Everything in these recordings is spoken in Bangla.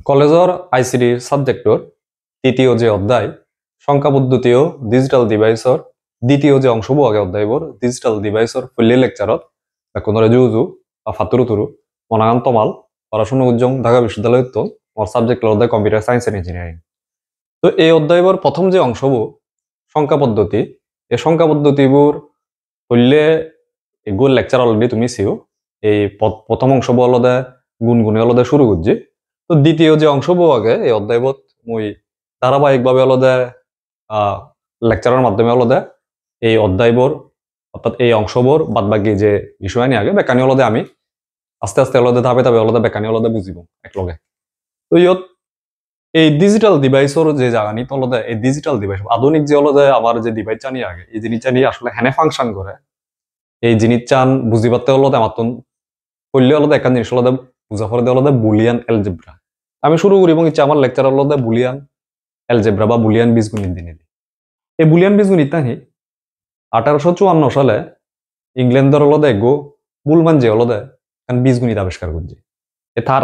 কলেজৰ আইচিডি সাবজেক্টৰ তৃতীয় যে অধ্যায় সংখ্যা পদ্ধতি ও ডিজিটাল ডিভাইসৰ দ্বিতীয় যে অংশবিভাগে অধ্যায়বোৰ ডিজিটাল ডিভাইসৰ ফুল্লি লেকচাৰত কোনরে জুজু বা ফাতুরু তুরু মনাগান তমাল পড়াশোনা উজ্জং ঢাকা বিশ্ববিদ্যালয়ত মোর সাবজেক্ট অধ্যায় কম্পিউটার সায়েন্স এন্ড ইঞ্জিনিয়ারিং। তো এই অধ্যায়বোৰ প্রথম যে অংশবোৰ সংখ্যা পদ্ধতি, এই সংখ্যা পদ্ধতিবোৰ ফুল্লে এগুলো লেকচার অলরেডি তুমি চিও। এই প্রথম অংশবোৰ অলদে গুণগুণে অলদে শুরু করছি। তো দ্বিতীয় যে অংশবিভাগে এই অধ্যায়বোধ মুই ধারাবাহিকভাবে অলদে লেকচারের মাধ্যমে অলদে এই অধ্যায়বোৰ অর্থাৎ এই অংশবোৰ বাদ বাকি যে বিষয় নিয়ে আগে বেকানি অলদে আমি আস্তে আস্তে অলদে ধাপে ধাপে অলদে বেকানি অলদে বুঝিব একলগে। তো ইয়ত এই ডিজিটাল ডিভাইসর যে জাগানি তলদে এই ডিজিটাল ডিভাইস আধুনিক যে অলদে আমার যে ডিভাইস জানি আগে এই জিনিস জানি আসলে হেনে ফাংশন করে এই জিনিস চান বুঝি পাতে অলদে আমার করলে অলদে একটা জিনিস অলদে বুঝা পড়ে অলদে বুলিয়ান এলজেব্রা। আমি শুরু করি এবং ইচ্ছা আমার লেকচার অলদে বুলিয়ান এলজেব্রা বা বুলিয়ান বীজগণিত দিনে দিই। এই বুলিয়ান বীজগণিত নাহি 1854 সালে ইংল্যান্ডের অলদে গো বুলমান যে অলদে বীজগণিত আবিষ্কার করছে। তার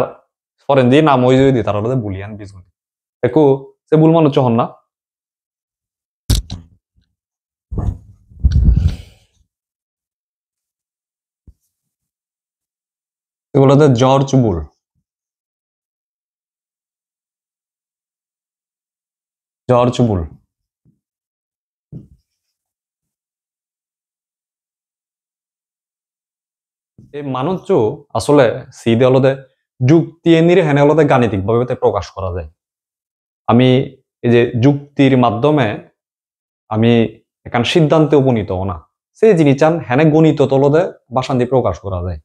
ফরেন দিয়ে নাম হয়ে যদি তার অলদে বুলিয়ান বীজগণিত দেখো সে বুলমান হচ্ছে হন না। এগুলো জর্জ বুল। জর্জ বুল এই মানুষ আসলে সিদে অলদে যুক্তি এনে হেনে অলদে গাণিতিক ভাবে প্রকাশ করা যায়। আমি এই যে যুক্তির মাধ্যমে আমি এখান সিদ্ধান্তে উপনীত না সে জিনিস চান হেনে গণিত তলদে বাসান দিয়ে প্রকাশ করা যায়।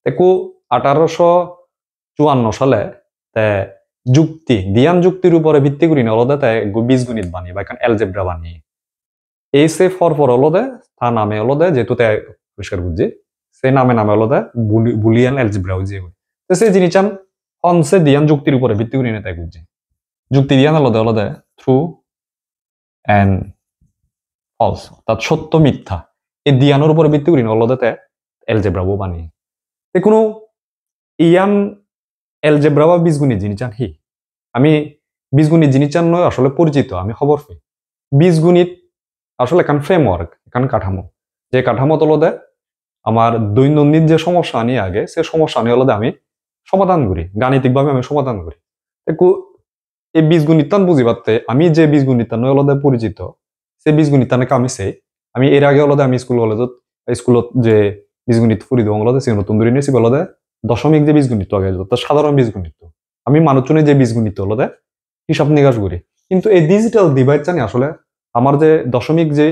দেখো 1854 সালে যুক্তি দিয়ান যুক্তির উপরে ভিত্তি করি না অলদে বীজগণিত বানিয়ে বা এখান এলজেব্রা বানিয়ে এই সে ফর অলদে তার নামে অলদে যেহেতু আবিষ্কার করছে সেই নামে অলদে বুলিয়ান এলজেব্রা যে সে জিনিস চান হনসে দিয়ান যুক্তির উপরে ভিত্তি করি না তাই বুঝছে যুক্তি দিয়ান অলদে অলদে থ্রু এন্ড ফলস অর্থাৎ সত্য মিথ্যা এই দিয়ানোর উপরে ভিত্তি করি না অলদে এলজেব্রাও বানিয়ে কোনো ইয়ান এলজেব্রা বা বীজগণিত জিনিস চান হি আমি বীজগণিত জিনিস চান নয় আসলে পরিচিত আমি খবর পাই। বীজগণিত আসলে এখান ফ্রেমওয়ার্ক এখান কাঠামো যে কাঠামো তলদে আমার দৈনন্দিন যে সমস্যা নিয়ে আগে সে সমস্যা নিয়ে অলদে আমি সমাধান করি গাণিতিকভাবে আমি সমাধান করি। এই বীজগণিতান বুঝি পারতে আমি যে বীজগণিতান অলদে পরিচিত সে বীজগণিতানকে আমি সেই আমি এর আগে অলদে আমি স্কুলত যে বীজগণিত ফুরি দেবো অলদে সে নতুন ধরে নিয়েছি অলদে দশমিক যে বীজগণিত আগে সাধারণ বীজগণিত আমি মানুষজনের যে বীজগণিত অলদে হিসাব নিকাশ করি। কিন্তু এই ডিজিটাল ডিভাইস জানি আসলে আমার যে দশমিক যে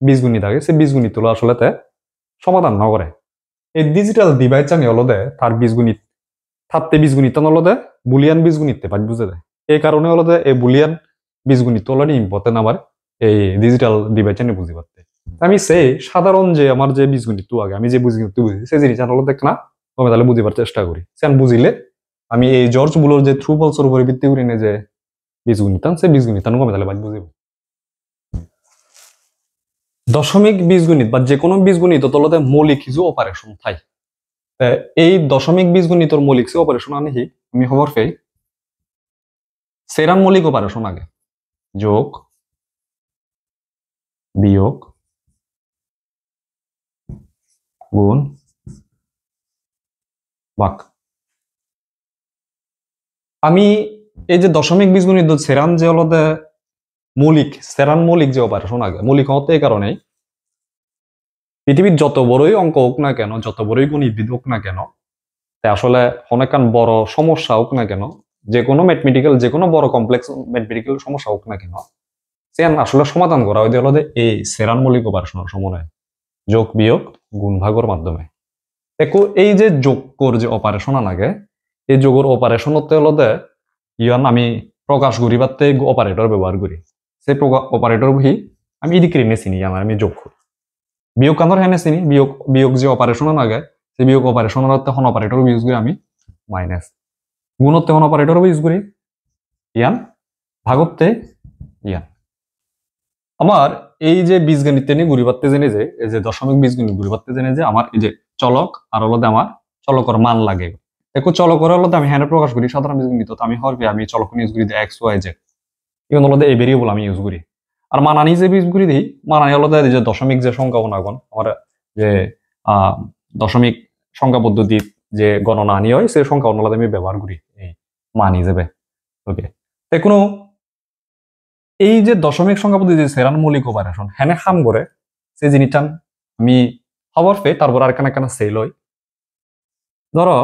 বীজগণিত আগে সে বীজগণিত আসলে সমাধান না করে এই ডিজিটাল ডিভাইস জানি অলদে তার বীজগণিত থাকতে বীজগণিত অলদে বুলিয়ান বীজগণিতে পাঠ বুঝে দেয়। এই কারণে অলদে এই বুলিয়ান বীজগণিত অলরেডি ইম্পর্টেন্ট আমার এই ডিজিটাল ডিভাইস জানি বুঝি পারতে আমি সেই সাধারণ যে আমার যে বীজগণিত আগে আমি যে বীজগণিত বুঝি সে জিনিস অলদে না আমি তাহলে বুঝিবার চেষ্টা করি সে বুঝিলে আমি এই জর্জ বুলোর যে থ্রু ফলসের উপরে ভিত্তি করি না যে বীজগণিতান সে বীজগণিতান আমি তাহলে বাদ বুঝিব। দশমিক বীজগণিত বা যে কোনো বীজগণিত তলতে মৌলিক কিছু অপারেশন থাই এই দশমিক বীজগণিতর মৌলিক যে অপারেশন আনি আমি খবর পাই সেরাম মৌলিক অপারেশন আগে যোগ বিয়োগ গুণ ভাগ। আমি এই যে দশমিক বীজগণিত সেরাম যে অলদে সেরান মৌলিক যে অপারেশন আগে মৌলিক হতে এই কারণে পৃথিবীর যত বড়ই অঙ্ক হোক না কেন যত বড়ই গণিতবিদ হোক না কেন আসলে অনেকখান বড় সমস্যা হোক না কেন যে কোনো ম্যাথমেটিক্যাল যে কোনো বড় কমপ্লেক্স ম্যাথমেটিক্যাল সমস্যা হোক না কেন সে আসলে সমাধান করা হয় হলো এই সেরান মৌলিক অপারেশনের সমন্বয় যোগ বিয়োগ গুণ ভাগের মাধ্যমে। দেখো এই যে যোগর যে অপারেশন লাগে এই যোগের অপারেশন হতে হলো ইয়ান আমি প্রকাশ করি বা অপারেটর ব্যবহার করি সেই অপারেটর বহি আমি এদিকে এনে চিনি জানা আমি যোগ করি বিয়োগ কান্দর হেনে চিনি বিয়োগ যে অপারেশন লাগে সেই বিয়োগ অপারেশন তখন অপারেটর ইউজ করি আমি মাইনাস গুণত তখন অপারেটর ইউজ করি ইয়ান ভাগতে ইয়ান। আমার এই যে বীজগণিত নিয়ে ঘুরি পারতে জেনে যে এই যে দশমিক বীজগণিত ঘুরি পারতে জেনে যে আমার এই যে চলক আর হলো আমার চলকর মান লাগে দেখো চলক করে হলো আমি হ্যান্ড প্রকাশ করি সাধারণ বীজগণিত আমি হরবে আমি চলক ইউজ করি এক্স ওয়াই জেড এগুলো হলো এই ভেরিয়েবল আমি ইউজ করি আর মানানি যে বীজগুলি দিই মানানি হলো যে দশমিক যে সংখ্যা গুণাগুণ আমার যে দশমিক সংখ্যা পদ্ধতি যে গণনা আনি হয় সেই সংখ্যা অনুযায়ী আমি ব্যবহার করি এই মান হিসেবে ওকে কোনো এই যে দশমিক সংখ্যা পদ্ধতি সেরান মৌলিক অপারেশন হ্যানে খাম করে সে জিনিসটা আমি খবর পেয়ে তারপর আর কেন সেল হয় ধরো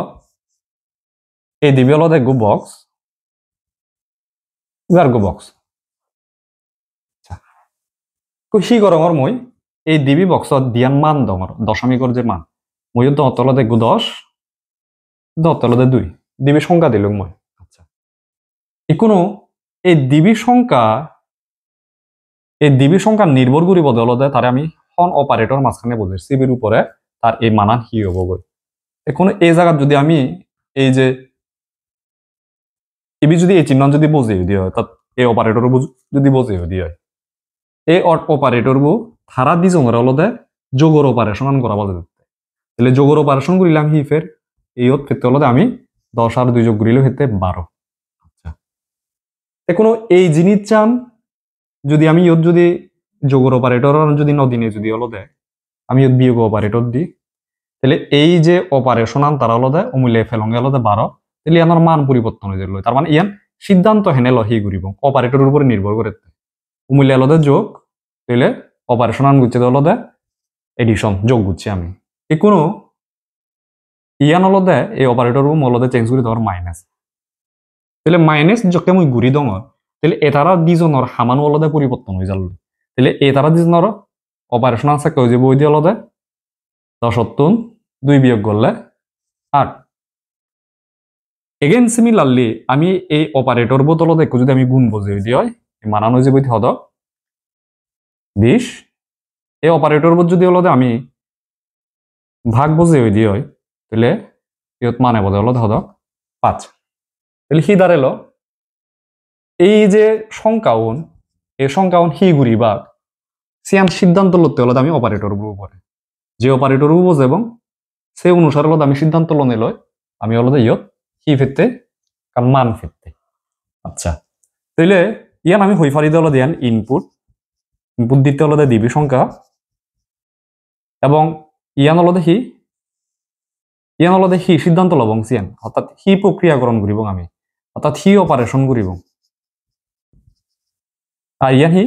এই দিবি হলো গো বক্স গো বক্স সি গরমর মই এই দিবি বক্সত দিয়ান মান দমর দশমিকর যে মান মই দহতল দেখো 10 দহতল 2 দিবি সংখ্যা দিল মই আচ্ছা কোনো এই দিবি সংখ্যা নির্ভর করি বদলতে তারে আমি হন অপারেটর মাঝখানে বোঝে সিবির উপরে তার এই মানান কি হব গই এখন এই জায়গা যদি আমি এই যে ইবি যদি এই চিহ্ন যদি বুঝিয়ে দিয়ে হয় এই অপারেটর যদি বুঝিয়ে দিয়ে হয় এই অপারেটর বু থারা দি জমের হলদে যোগর অপারেশন করা বলে তাহলে যোগর অপারেশন করিলাম হি ফের এই ক্ষেত্রে হলদে আমি 10 আর 2 যোগ করিলে ক্ষেত্রে 12 আচ্ছা এখন এই জিনিস চান যদি আমি যদি যোগর অপারেটর যদি নদিনে যদি হলদে আমি বিয়োগ অপারেটর দিই তাহলে এই যে অপারেশন আন তারা হলদে অমূল্যে ফেলঙ্গে হলদে 12 তাহলে ইয়ানোর মান পরিবর্তন হয়ে যাবে তার মানে ইয়ান সিদ্ধান্ত হেনে লহি করিব অপারেটরের উপরে নির্ভর করে অমূল্য আলাদা যোগ তাহলে অপারেশন আন গুচ্ছে আলাদা এডিশন যোগ গুচ্ছি আমি এই কোনো ইয়ান আলাদা এই অপারেটর আলাদা চেঞ্জ করে দেওয়ার মাইনাস তাহলে মাইনাস যখন মই ঘুরি দङ তাহলে এটারা দুজনের হামানো আলাদা পরিবর্তন হয়ে যাল তাহলে এটারা দুজনের অপারেশন আছে কেউ যে বই দিয়ে আলাদা 10 2 বিয়োগ করলে 8 এগেন সিমিলারলি আমি এই অপারেটর বদলতে যদি আমি গুণ বুঝিয়ে দিই হয় মানানো যে বই হদ 20 এই অপারেটর যদি হলো আমি ভাগ বুঝিয়ে দিই হয় তাহলে ইয়ত মানে বোধ হলো হদ 5 তাহলে হি দাঁড়ালো এই যে সংখ্যাউন এই সংখ্যাউন হি ঘুরি ভাগ সিয়ান সিদ্ধান্ত লতে হলো আমি অপারেটর উপরে যে অপারেটর বোঝে এবং সে অনুসারে হলো আমি সিদ্ধান্ত লনে লয় আমি হলো ইয়ত হি ফেরতে কারণ মান ফেরতে আচ্ছা তাহলে ইয়ান আমি হই ফারি হলো দিয়ান ইনপুট দিতে হলো দিবি সংখ্যা এবং ইয়ান হলো হি সিদ্ধান্ত লবং সিয়ান অর্থাৎ হি প্রক্রিয়াকরণ করিব আমি অর্থাৎ হি অপারেশন করিব আর ইয়ান হি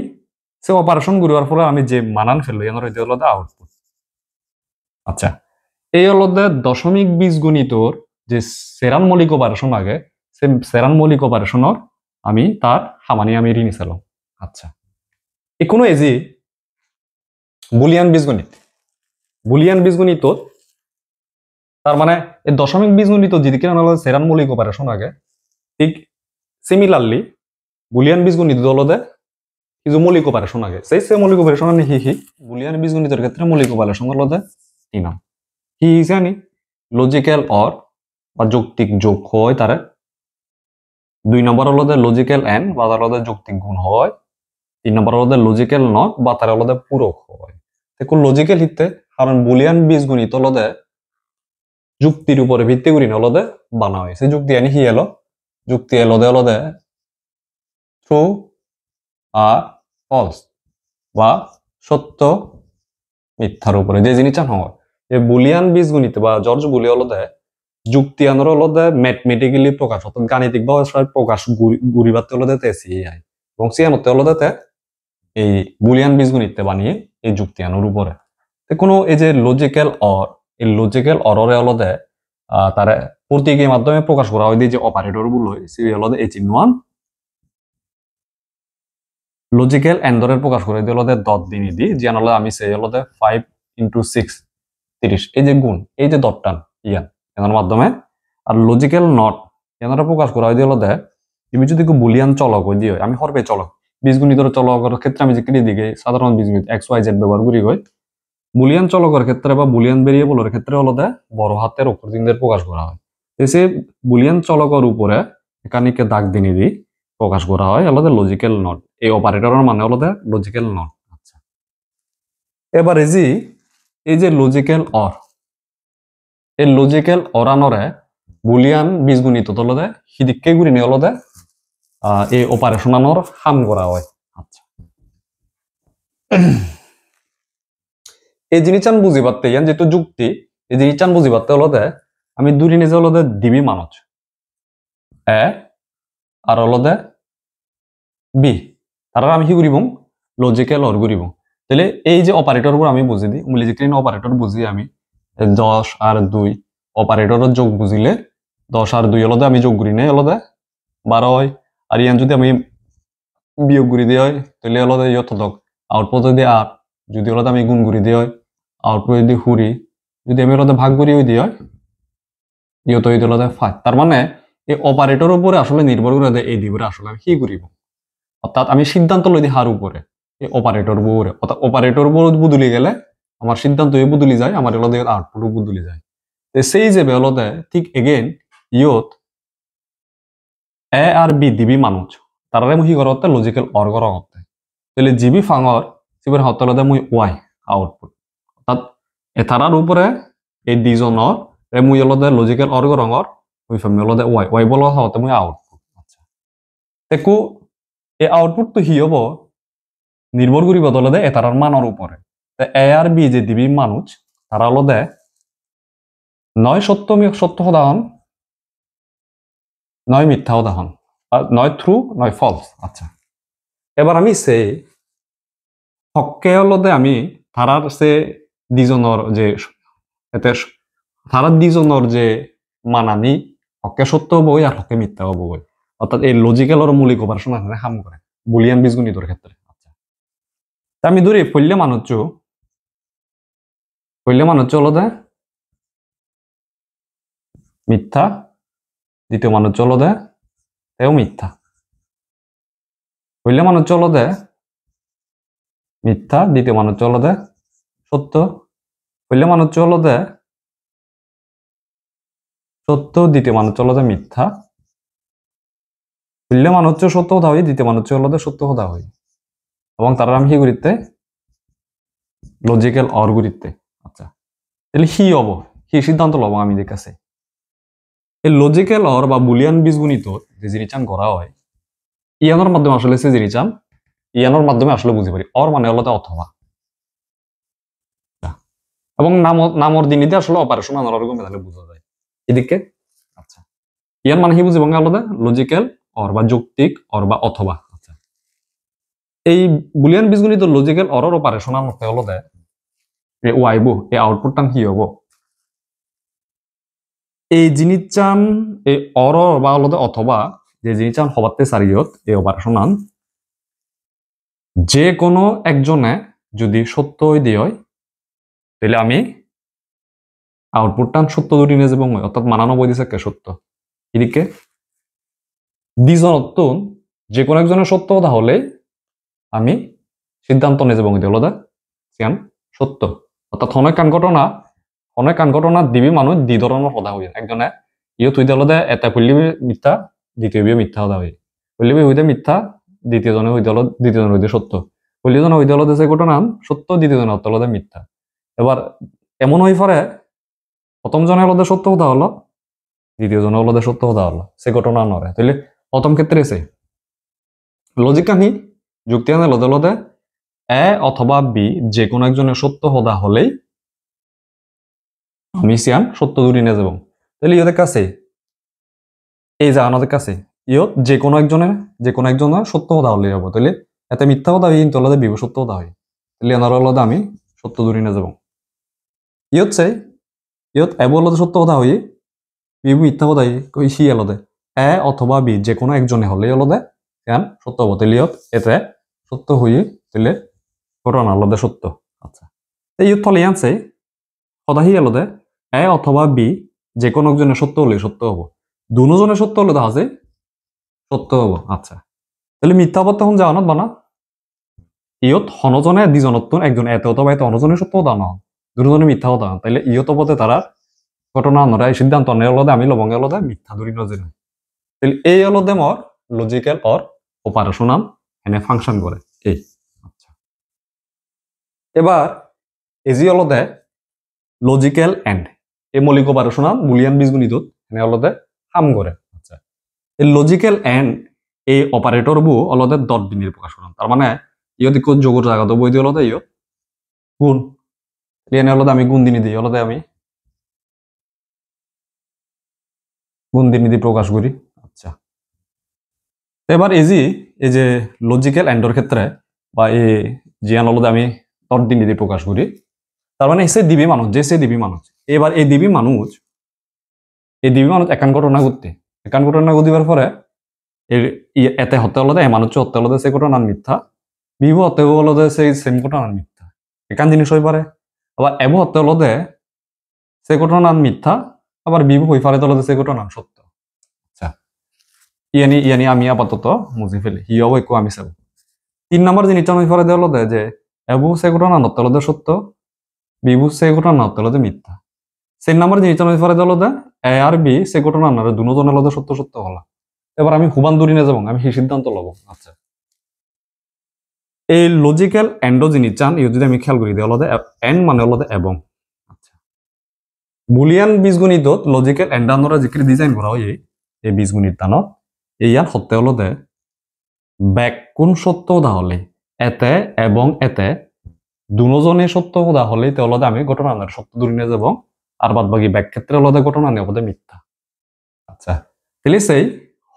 সে অপারেশন করিবার ফলে আমি যে মানান ফেললো ইয়ানোর হইতে হলো আউটপুট আচ্ছা এই হলো দশমিক বীজগণিতর যে সেরান মৌলিক অপারেশন আগে সে সেরান মৌলিক অপারেশনের আমি তার হামানি আমি ঋণী চালাম আচ্ছা কোনো এজি বুলিয়ান বীজগণিত তার মানে এই দশমিক বীজগণিত যেদিকে সেরান মৌলিক অপারেশন আগে ঠিক সিমিলারলি বুলিয়ান বীজগণিত হলদে কিছু মৌলিক অপারেশন আগে সেই মৌলিক অপারেশন আনি হি বুলিয়ান বীজগণিতের ক্ষেত্রে মৌলিক অপারেশন হলদে তিনাম হি জানি লজিক্যাল অর বা যৌক্তিক যোগ হয় তারে 2 নম্বর হলদে লজিক্যাল এন্ড বা তার হলদে যৌক্তিক গুণ হয় 3 নম্বর হলদে লজিক্যাল নট বা তার হলদে পূরক হয় দেখুন লজিক্যাল হিতে কারণ বুলিয়ান বীজগণিত হলদে যুক্তির উপরে ভিত্তি করি হলদে বানা হয়েছে যুক্তি আনি হি এলো যুক্তি হলদে ট্রু আর ফলস বা সত্য মিথ্যার উপরে যে জিনিসটা হয় যে বুলিয়ান বীজগণিত বা জর্জ বুলি হলদে যুক্তি আনোর হলদে ম্যাথমেটিক্যালি প্রকাশ অর্থাৎ গাণিতিক ভাবে প্রকাশ গুরিবাতে হলদে সিআই এবং সিয়ানতে হলদে এই বুলিয়ান বীজগণিত বানিয়ে এই যুক্তি আনোর উপরে কোনো এই যে লজিক্যাল অর এই লজিক্যাল অররে হলদে তারা প্রতীকের মাধ্যমে প্রকাশ করা হয় যে অপারেটর গুলো হলদে এই চিহ্ন লজিক্যাল এন্ডরের প্রকাশ করে দিয়ে হলদে দত দিনই দি যে হলদে আমি সেই হলদে 5 × 6 30 এই যে গুণ এই যে দটটান ইয়ান এর মাধ্যমে আর লজিক্যাল নট এনারা প্রকাশ করা হয় দিয়ে হলদে তুমি যদি বুলিয়ান চলক হয়ে দিয়ে আমি হরবে চলক বীজগণিতের চলকের ক্ষেত্রে আমি যে দিকে সাধারণ বীজগণিত এক্স ওয়াই জেড ব্যবহার করি হয় বুলিয়ান চলকের ক্ষেত্রে বা বুলিয়ান ভেরিয়েবলের ক্ষেত্রে হলদে বড় হাতের অক্ষর চিহ্নের প্রকাশ করা হয় সে বুলিয়ান চলকের উপরে একানিকে দাগ দিনে দি প্রকাশ করা হয় হলদে লজিক্যাল নট এই অপারেটরের মানে হলদে লজিক্যাল নট আচ্ছা এবারে এই যে লজিক্যাল অর এই লজিক্যাল অরানরে বুলিয়ান বীজগণিত হলদে সিদিককে গুরিনে হলদে এই অপারেশনানোর হাম করা হয় আচ্ছা এই জিনিসটান বুঝি পারতে ইয়ান যেহেতু যুক্তি এই জিনিসটান বুঝি পারতে হলদে আমি দুরি নিজে হলদে দিবি মানুষ এ আর হলদে বি তারা আমি কি করিব লজিক্যাল অর করিব তাহলে এই যে অপারেটর আমি বুঝি দিই মূল্যজিক্রিন অপারেটর বুঝি আমি 10 আর 2 অপারেটরের যোগ বুঝিলে 10 আর 2 হলদে আমি যোগ করি নাই হলদে 12 হয় আর ইয়ান যদি আমি বিয়োগ করি দিয়ে হয় তাহলে হলদে ইয়ত হতক আউটপুট যদি 8 যদি হলদে আমি গুণ করি দিয়ে হয় আউটপুট যদি 20 যদি আমি হলদে ভাগ করি হই দিয়ে হয় ইয়ত হইতে হলদে 5 তার মানে এই অপারেটরের উপরে আসলে নির্ভর করে এই দিবরে আসলে আমি কি করিব অর্থাৎ আমি সিদ্ধান্ত লই দিই হার উপরে এই অপারেটর উপরে অর্থাৎ অপারেটর উপর বদলি গেলে আমার সিদ্ধান্ত বদলি যায় আমার হলদে আউটপুট বদলি যায় সেই যে হলদে ঠিক এগেইন ইয়ত এ আর বি দিবি মানুষ তারারে মুহি করতে লজিক্যাল অর করা করতে তাহলে জিবি ফাঙর সিবার হতে হলদে মুই ওয়াই আউটপুট অর্থাৎ এতারার উপরে এই দুজনের মুই হলদে লজিক্যাল অর রঙর ওই ফেমি হলদে ওয়াই ওয়াই বলা হতে মুই আউটপুট আচ্ছা দেখো এই আউটপুট তো হি হব নির্ভর করিব হলদে এতারার মানের উপরে এ আর বি যে দিবি মানুষ তারা হলদে নয় সত্য সত্য উদাহরণ নয় মিথ্যা উদাহরণ নয় ট্রু নয় ফলস আচ্ছা এবার আমি সে হককে হলদে আমি তারার সে দুজনের যে এতে তারার দুজনের যে মানানি হককে সত্য হবো আর হককে মিথ্যা হবো অর্থাৎ এই লজিক্যাল মৌলিক অপারেশন হাম করে বুলিয়ান বীজগণিতের ক্ষেত্রে আচ্ছা আমি ধরি পল্লে মানুষ হলদে মিথ্যা দ্বিতীয় মানুষ হলদে তেও মিথ্যা পল্লে মানুষ হলদে মিথ্যা দ্বিতীয় মানুষ হলদে সত্য পল্লে মানুষ হলদে সত্য দ্বিতীয় মানুষ হলদে মিথ্যা পল্লে মানুষ সত্য হতা হই দ্বিতীয় মানুষ হলদে সত্য হতা হই এবং তারা আমি কি করিতে লজিক্যাল অর করিতে আচ্ছা তাহলে হি হব হি সিদ্ধান্ত লব আমি কাছে এই লজিক্যাল অর বা বুলিয়ান বীজগণিত যে জিনিসটান করা হয় ইয়ানোর মাধ্যমে আসলে সে জিনিসটান ইয়ানোর মাধ্যমে আসলে বুঝতে পারি অর মানে হলো অথবা এবং নামর দিনিতে আসলে অপারেশন আনার তাহলে বোঝা যায় এদিকে আচ্ছা ইয়ান মানে কি বুঝিব আলাদা লজিক্যাল অর বা যৌক্তিক অর বা অথবা আচ্ছা এই বুলিয়ান বীজগণিত লজিক্যাল অরর অপারেশন আনতে হলো দে ওয়াইব এই আউটপুটটান কি হবো এই জিনিসটান এই অর বা হলো অথবা যে জিনিসটান হবাতে সারিয়ত এই অপারেশন আন যে কোনো একজনে যদি সত্য দিয়ে হয় তাহলে আমি আউটপুটটান সত্য দুটি নিয়ে যাবো অর্থাৎ মানানো বই দিছে কে সত্য এদিকে দ্বিজনত্বন যে কোনো একজনের সত্য তাহলে আমি সিদ্ধান্ত নিয়ে যাবো হলো দা সিয়ান সত্য অর্থাৎ অনেক কান ঘটনা দিবি মানুষ দুই ধরনের সদা হয়ে একজনে ইয়ে তুই হলে এটা পল্লিবি মিথ্যা দ্বিতীয় বিয়ে মিথ্যা সদা হয়ে পল্লিবি হইতে মিথ্যা দ্বিতীয়জনে হইতে হলো দ্বিতীয়জন হইতে সত্য পল্লীজন হইতে হলো যে ঘটনা সত্য দ্বিতীয়জন হতে হলো মিথ্যা এবার এমন হয়ে পরে প্রথম জনে হলো সত্য হতা হলো দ্বিতীয় জন হলো সত্য হতা হলো সে ঘটনা নরে তাহলে প্রথম ক্ষেত্রে সে লজিক কাহি যুক্তি আনে লদে এ অথবা বি যে কোনো একজনের সত্য হদা হলেই আমি সিয়ান সত্য দূরি নিয়ে যাব তাহলে ইয়দের কাছে এই জাহানদের কাছে ইয়ত যে কোনো একজনের সত্য হদা হলেই হবো তাহলে এতে মিথ্যা হদা হয় কিন্তু আলাদা বিভু সত্য হদা হয় তাহলে এনার আলাদা আমি সত্য দূরি নিয়ে যাব ইয়ত চাই ইয়ত এব আলাদা সত্য হদা হই বিভু মিথ্যা হদা কই সি আলাদা এ অথবা বি যে কোনো একজনে হলেই আলাদা সিয়ান সত্য হবো তাহলে ইয়ত এতে সত্য হই তাহলে ঘটনা আলাদা সত্য আচ্ছা ইয়ত ফলে আনছে সদাহি আলাদা এ অথবা বি যে কোনো একজনের সত্য হলে সত্য হবো দুজনের সত্য হলে দেখা যায় সত্য হবো আচ্ছা তাহলে মিথ্যা পথ তখন জানত বানা ইয়ত হনজনে দুজনত্ব একজন এতে অথবা এতে অনজনের সত্য হতা না দুজনে মিথ্যা হতা তাইলে ইয়ত পথে তারা ঘটনা নরা সিদ্ধান্ত নেই আলাদা আমি লবঙ্গে আলাদা মিথ্যা ধরি নজর তাহলে এই আলাদা মর লজিক্যাল অর অপারেশনাল এনে ফাংশন করে এই আচ্ছা এবার এজি আলাদা লজিক্যাল এন্ড এই মৌলিক অপারেশনাল বুলিয়ান বীজগণিত এনে অলদে হাম করে আচ্ছা এই লজিক্যাল এন্ড এই অপারেটর বু অলদে ডট বিনির প্রকাশ করেন তার মানে ইয়দি কোন যোগর জায়গা তো বই দিয়ে অলদে ইয় গুণ এনে অলদে আমি গুণ দিনি দিই অলদে আমি গুণ দিনি দিয়ে প্রকাশ করি আচ্ছা এবার এই যে লজিক্যাল এন্ডর ক্ষেত্রে বা এই জিয়ান অলদে আমি ডট দিনি দিয়ে প্রকাশ করি তার মানে সে দিবি মানুষ যে সে দিবি মানুষ এবার এই দিবি মানুষ একান ঘটনা ঘটতে একান ঘটনা ঘটিবার পরে এতে হতে হলদে এ মানুষ হতে হলদে সে ঘটনা মিথ্যা বিভু হতে হলদে সেই সেম ঘটনা মিথ্যা একান জিনিস হয়ে পারে আবার এবু হতে হলদে সে ঘটনা মিথ্যা আবার বিভু হয়ে পারে হলদে সে ঘটনা সত্য আচ্ছা ইয়ানি আমি আপাতত মুজি ফেলি হি হবো একটু আমি চাবো 3 নম্বর জিনিসটা হয়ে পারে হলদে যে এবু সে ঘটনা হতে হলদে সত্য বিভু সে ঘটনা হতে হলদে মিথ্যা 4 নম্বর জিনিসটা হয়ে পারে হলদে এ আর বি সে ঘটনা না দুজনের হলদে সত্য সত্য হলা এবার আমি হুবান দূরি না যাব আমি সেই সিদ্ধান্ত লব আচ্ছা এই লজিক্যাল এন্ডো জিনিস চান ইউ যদি আমি খেয়াল করি দিই হলদে এন্ড মানে হলদে এবং আচ্ছা বুলিয়ান বীজগণিতত লজিক্যাল এন্ডানোরা যিকরি ডিজাইন করা হয় এই বীজগণিত তানত ইয়ান সত্য হলদে ব্যাকুণ সত্য দা হলে এতে এবং এতে দুজনে সত্য দা হলে হলদে আমি ঘটনা সত্য দূরি নিয়ে যাব আর বাদ বাকি ব্যাক ক্ষেত্রে হলদে ঘটনা নিয়ে হলদে মিথ্যা আচ্ছা তাহলে সেই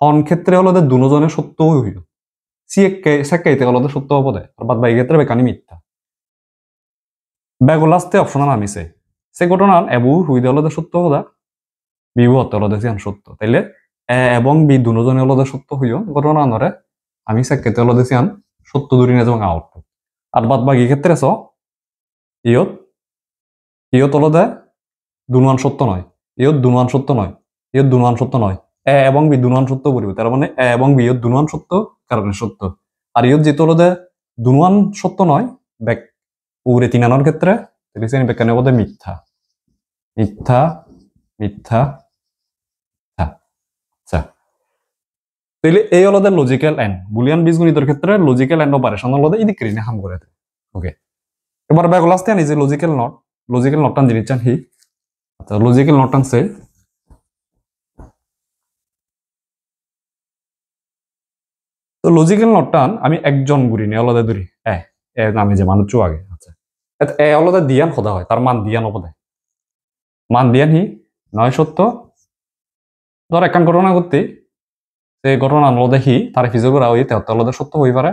হন ক্ষেত্রে হলদে দুজনে সত্য হইল সেকাইতে হলদে সত্য হবদে আর বাদ বাকি ক্ষেত্রে বেকানি মিথ্যা ব্যাগ লাস্টে অপশন নামিছে সে ঘটনা এবু হুইদে হলদে সত্য হদা বিভু হতে হলদে সিয়ান সত্য তাইলে এ এবং বি দুজনে হলদে সত্য হইও ঘটনা নরে আমি সেকাইতে হলদে সিয়ান সত্য দূরি নিয়ে যাব আউট আর বাদ বাকি ক্ষেত্রে স ইয়ত ইয়ত হলদে দুনুয়ান সত্য নয় ইয়ত দুনুয়ান সত্য নয় ইয়ত দুনুয়ান সত্য নয় এ এবং বি দুনুয়ান সত্য করিব তার মানে এ এবং বি ইয়ত দুনুয়ান সত্য কারণে সত্য আর ইয়ত যেহেতু হলদে দুনুয়ান সত্য নয় ব্যাক পুরে তিনানোর ক্ষেত্রে বেকানে বলতে মিথ্যা মিথ্যা মিথ্যা আচ্ছা তাহলে এই হলদে লজিক্যাল এন্ড বুলিয়ান বীজগণিতের ক্ষেত্রে লজিক্যাল এন্ড অপারেশন হলদে ইদি করি হাম করে ওকে এবার ব্যাগ লাস্টে আনি যে লজিক্যাল নট টান জিনিস চান হি আচ্ছা লজিক্যাল নট টান সে তো লজিক্যাল নট টান আমি একজন গুড়ি নি আলাদা দূরি আমি যে মানুষ আগে আচ্ছা এ আলাদা দিয়ান সদা হয় তার মান দিয়ান অপদে মান দিয়ান হি নয় সত্য ধর একান ঘটনা করতে সেই ঘটনা আলাদা হি তার ফিজে করা হই তেহতে আলাদা সত্য হই পারে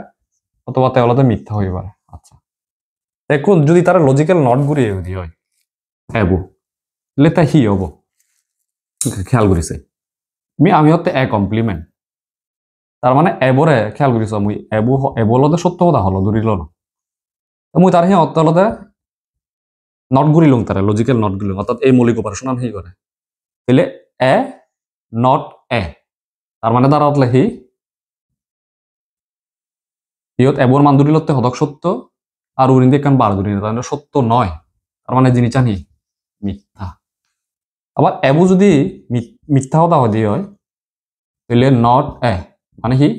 অথবা তে আলাদা মিথ্যা হই পারে আচ্ছা এখন যদি তারা লজিক্যাল নট ঘুরিয়ে যদি হয় এবু লেতা হি হব খেয়াল করিছে আমি হতে এ কমপ্লিমেন্ট তার মানে এবরে খেয়াল করিছ মুই এবলতে সত্য কথা হলো দূরিল না মুই তার হি অত্যালতে নট ঘুরিলং তারা লজিক্যাল নট ঘুরিলং অর্থাৎ এই মৌলিক অপারেশন হি করে তাহলে এ নট এ তার মানে তারা অতলে হি ইয়ত এবর মান দূরিলতে হদক সত্য আর উরিন্দে কান বার দূরি তার মানে সত্য নয় তার মানে জিনিস জানি মিথ্যা আবার এবু যদি মিথ্যা কথা দিয়ে হয় তাহলে নট এ মানে হি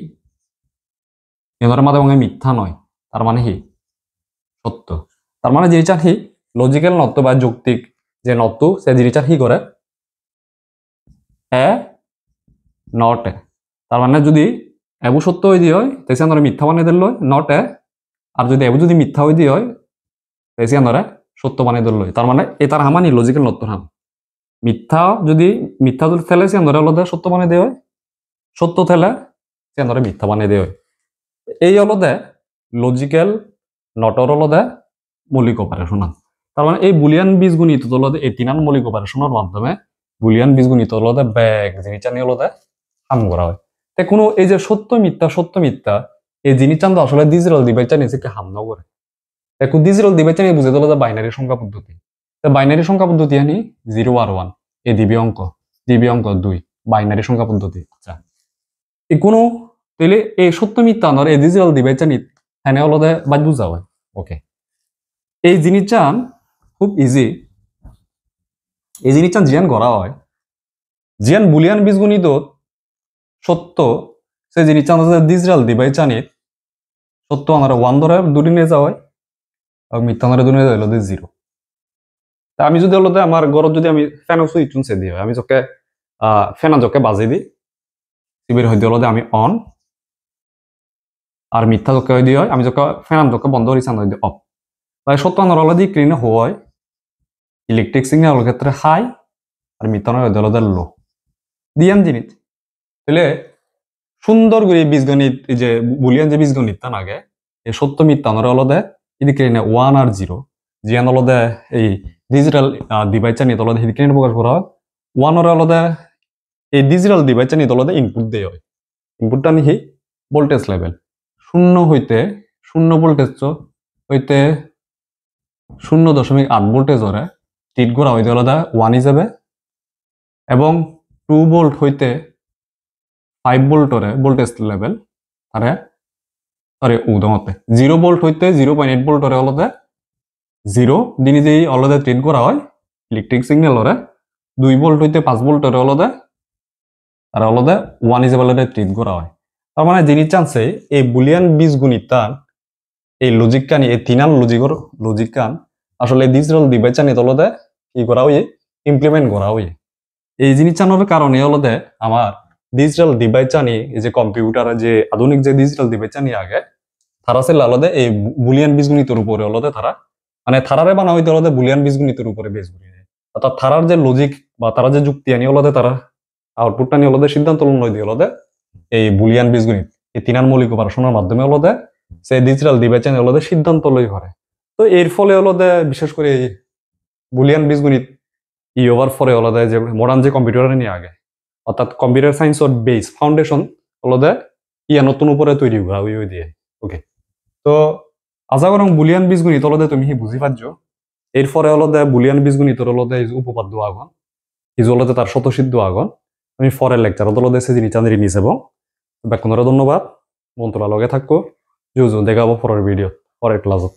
এদের মাধ্যমে মিথ্যা নয় তার মানে হি সত্য তার মানে জিনিসটা হি লজিক্যাল নত্ব বা যৌক্তিক যে নত্ব সে জিনিসটা হি করে এ নট এ তার মানে যদি এবু সত্য হয়ে দিয়ে হয় তেসে আমরা মিথ্যা বানিয়ে দিল নট এ আর যদি এবু যদি মিথ্যা হয়ে দিয়ে হয় তেসে আমরা সত্য বানিয়ে দিল তার মানে এ তার হামানি লজিক্যাল নত্ব হাম মিথ্যা যদি ফেলে সে আমরা আলাদা সত্য বানিয়ে দেওয়া হয় সত্য থেলে সে আমরা মিথ্যা বানিয়ে দেওয়া হয় এই হলদে লজিক্যাল নটর হলদে মৌলিক অপারেশন তার মানে এই বুলিয়ান বীজগণিত হলদে এই তিনান মৌলিক অপারেশনের মাধ্যমে বুলিয়ান বীজগণিত হলদে ব্যাগ জিনিসটা নিয়ে হলদে কাম করা হয় তে কোনো এই যে সত্য মিথ্যা এই জিনিসটা তো আসলে ডিজিটাল ডিভাইসটা নিজেকে হাম ন করে এখন ডিজিটাল ডিভাইসটা নিয়ে বুঝে হলদে বাইনারি সংখ্যা পদ্ধতি বাইনারি সংখ্যা পদ্ধতি আনি 0 আর 1 এই দিবি অঙ্ক 2 বাইনারি সংখ্যা পদ্ধতি আচ্ছা এই কোনো তাহলে এই সত্য মিথ্যা নর এই ডিজিটাল ডিভাইসটা নি হ্যাঁ হলদে বাদ বুঝা হয় ওকে এই জিনিসটা খুব ইজি এই জিনিসটা জিয়ান করা হয় জিয়ান বুলিয়ান বীজগণিত সত্য সে জিনিসটা আমাদের ডিজিটাল ডিভাইস জানি সত্য আমরা 1 ধরে দুটি নিয়ে যাওয়া হয় আর মিথ্যা ধরে দুটি নিয়ে যাওয়া হলো 0 তা আমি যদি হলো আমার ঘরত যদি আমি ফ্যান সুইচ চুনছে দিয়ে আমি তোকে ফেনা জকে বাজে দি সিবির হইতে হলো আমি অন আর মিথ্যা জকে হইতে হয় আমি জকে ফেনাম জকে বন্ধ করি চান হইতে অফ তাই সত্য নরল দি ক্রিনে হয় ইলেকট্রিক সিগন্যাল ক্ষেত্রে হাই আর মিথ্যা হইতে হলো লো দিয়ান জিনিস তাহলে সুন্দর করে বীজগণিত এই যে বুলিয়ান যে বীজগণিত তা আগে এই সত্য মিথ্যা নর হলো এদিকে ওয়ান আর জিরো জিয়ান হলো এই ডিজিটাল ডিভাইস নিয়ে তলদে এদিকে প্রকাশ করা হয় ওয়ানের হলো এই ডিজিটাল ডিভাইস নিয়ে তলদে ইনপুট দেয় হয় ইনপুটটা নি ভোল্টেজ লেভেল শূন্য হইতে শূন্য ভোল্টেজ হইতে 0.8 ভোল্টেজ ধরে ট্রিট করা হইতে হলো ওয়ান হিসাবে এবং 2 ভোল্ট হইতে 5 ভোল্টরে ভোল্টেজ লেভেল আরে সরি উদাহরণতে 0 ভোল্ট হইতে 0.8 ভোল্টরে হলো 0 দিনে যেই অলদে ট্রিট করা হয় ইলেকট্রিক সিগন্যাল ওরে 2 ভোল্ট হইতে 5 ভোল্টরে অলদে আর অলদে 1 হিসেবে ট্রিট করা হয় তার মানে জিনিস চান্সে এই বুলিয়ান বীজগণিতান এই লজিক কানি এই তিনাল লজিক কান আসলে ডিজিটাল ডিভাইস আনি তলদে কি করা হই ইমপ্লিমেন্ট করা হই এই জিনিস চানোর কারণে অলদে আমার ডিজিটাল ডিভাইস আনি এই যে কম্পিউটার যে আধুনিক যে ডিজিটাল ডিভাইস আনি আগে তারা ছিল আলাদা এই বুলিয়ান বীজগণিতের উপরে আলাদা তারা মানে থারারে বানা হইতে আলাদা বুলিয়ান বীজগণিতের উপরে বেস করি অর্থাৎ থারার যে লজিক বা তারা যে যুক্তি আনি আলাদা তারা আউটপুটটা নিয়ে আলাদা সিদ্ধান্ত লয় দিয়ে আলাদা এই বুলিয়ান বীজগণিত এই তিনার মৌলিক অপারেশনের মাধ্যমে আলাদা সে ডিজিটাল ডিভাইস আনি আলাদা সিদ্ধান্ত লয় করে তো এর ফলে আলাদা বিশেষ করে বুলিয়ান বীজগণিত ওভার ফলে আলাদা যে মডার্ন যে কম্পিউটার নিয়ে আগে অর্থাৎ কম্পিউটার সায়েন্সের বেস ফাউন্ডেশন আলাদা নতুন উপরে তৈরি করা ওই দিয়ে ওকে তো আশা করং বুলিয়ান বীজগণিত অলদে তুমি বুঝি পাচ্ছ এরপরে অলদে বুলিয়ান বীজগণিতর অলদে উপপাদ্য আগন ইজ অলদে তার স্বতঃসিদ্ধ আগন আমি পরের লেকচার অলদে সে জিনিস চাঁদি নিয়ে যাব ব্যাকুণরে ধন্যবাদ মন্ত্রালয়ে থাকবো দেখাবো পরের ভিডিও পরের ক্লাসত